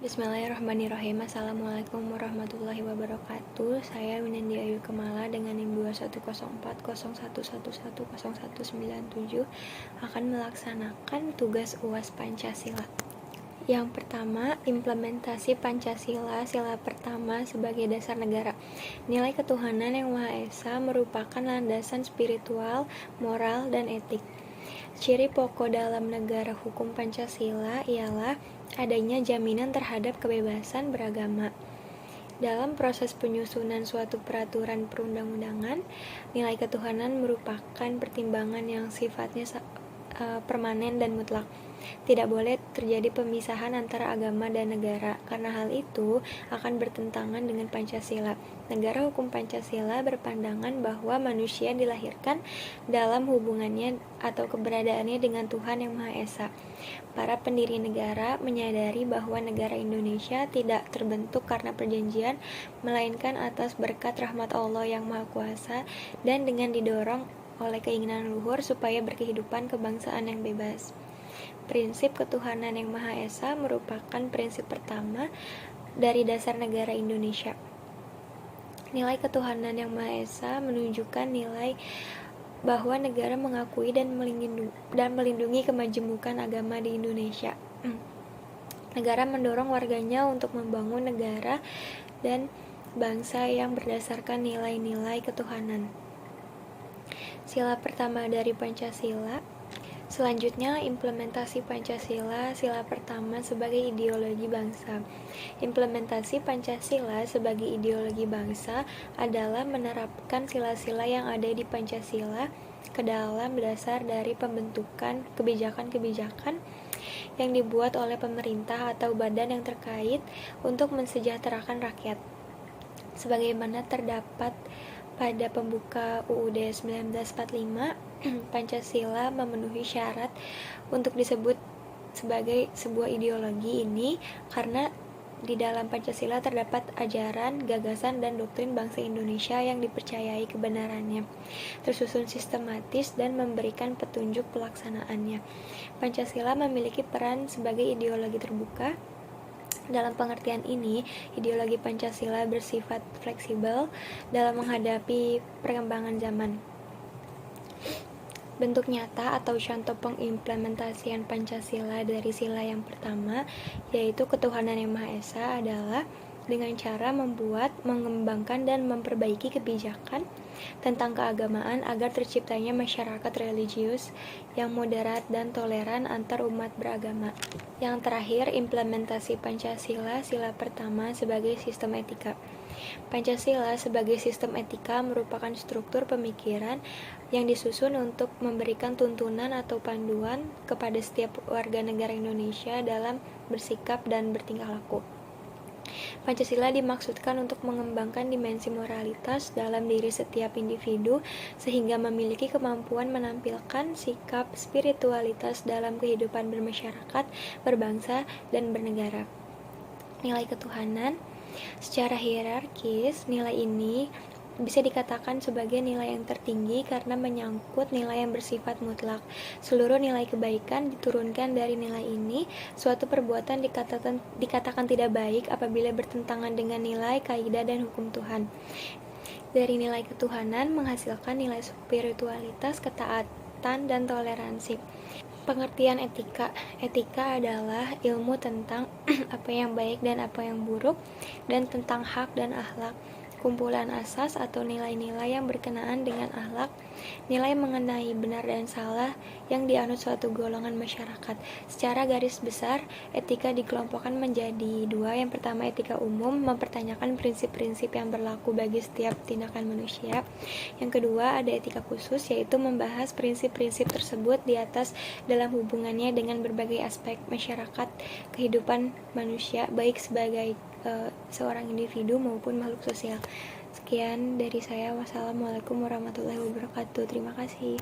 Bismillahirrahmanirrahim. Assalamualaikum warahmatullahi wabarakatuh. Saya Winandi Ayu Kemala dengan NIM 210401110197 akan melaksanakan tugas UAS Pancasila. Yang pertama, implementasi Pancasila, sila pertama sebagai dasar negara. Nilai ketuhanan yang Maha Esa merupakan landasan spiritual, moral, dan etik. Ciri pokok dalam negara hukum Pancasila ialah adanya jaminan terhadap kebebasan beragama. Dalam proses penyusunan suatu peraturan perundang-undangan, nilai ketuhanan merupakan pertimbangan yang sifatnya permanen dan mutlak. Tidak boleh terjadi pemisahan antara agama dan negara, karena hal itu akan bertentangan dengan Pancasila. Negara hukum Pancasila berpandangan bahwa manusia dilahirkan dalam hubungannya atau keberadaannya dengan Tuhan Yang Maha Esa. Para pendiri negara menyadari bahwa negara Indonesia tidak terbentuk karena perjanjian, melainkan atas berkat rahmat Allah yang Maha Kuasa dan dengan didorong oleh keinginan luhur supaya berkehidupan kebangsaan yang bebas. Prinsip ketuhanan yang Maha Esa merupakan prinsip pertama dari dasar negara Indonesia. Nilai ketuhanan yang Maha Esa menunjukkan nilai bahwa negara mengakui dan melindungi kemajemukan agama di Indonesia. Negara mendorong warganya untuk membangun negara dan bangsa yang berdasarkan nilai-nilai ketuhanan. Sila pertama dari Pancasila. Selanjutnya, implementasi Pancasila, sila pertama sebagai ideologi bangsa. Implementasi Pancasila sebagai ideologi bangsa adalah menerapkan sila-sila yang ada di Pancasila ke dalam dasar dari pembentukan kebijakan-kebijakan yang dibuat oleh pemerintah atau badan yang terkait untuk mensejahterakan rakyat. Sebagaimana terdapat pada pembuka UUD 1945, Pancasila memenuhi syarat untuk disebut sebagai sebuah ideologi ini karena di dalam Pancasila terdapat ajaran, gagasan, dan doktrin bangsa Indonesia yang dipercayai kebenarannya, tersusun sistematis dan memberikan petunjuk pelaksanaannya. Pancasila memiliki peran sebagai ideologi terbuka. Dalam pengertian ini, ideologi Pancasila bersifat fleksibel dalam menghadapi perkembangan zaman. Bentuk nyata atau contoh pengimplementasian Pancasila dari sila yang pertama, yaitu ketuhanan yang Maha Esa, adalah dengan cara membuat, mengembangkan, dan memperbaiki kebijakan tentang keagamaan agar terciptanya masyarakat religius yang moderat dan toleran antar umat beragama. Yang terakhir, implementasi Pancasila, sila pertama sebagai sistem etika. Pancasila sebagai sistem etika merupakan struktur pemikiran yang disusun untuk memberikan tuntunan atau panduan kepada setiap warga negara Indonesia dalam bersikap dan bertingkah laku. Pancasila dimaksudkan untuk mengembangkan dimensi moralitas dalam diri setiap individu sehingga memiliki kemampuan menampilkan sikap spiritualitas dalam kehidupan bermasyarakat, berbangsa, dan bernegara. Nilai ketuhanan. Secara hierarkis, nilai ini bisa dikatakan sebagai nilai yang tertinggi karena menyangkut nilai yang bersifat mutlak. Seluruh nilai kebaikan diturunkan dari nilai ini. Suatu perbuatan dikatakan tidak baik apabila bertentangan dengan nilai, kaidah, dan hukum Tuhan. Dari nilai ketuhanan menghasilkan nilai spiritualitas, ketaatan, dan toleransi. Pengertian etika. Etika adalah ilmu tentang apa yang baik dan apa yang buruk, dan tentang hak dan akhlak. Kumpulan asas atau nilai-nilai yang berkenaan dengan akhlak, nilai mengenai benar dan salah yang dianut suatu golongan masyarakat. Secara garis besar, etika dikelompokkan menjadi dua. Yang pertama, etika umum, mempertanyakan prinsip-prinsip yang berlaku bagi setiap tindakan manusia. Yang kedua, ada etika khusus, yaitu membahas prinsip-prinsip tersebut di atas dalam hubungannya dengan berbagai aspek masyarakat, kehidupan manusia, baik sebagai seorang individu maupun makhluk sosial. Sekian dari saya. Wassalamualaikum warahmatullahi wabarakatuh. Terima kasih.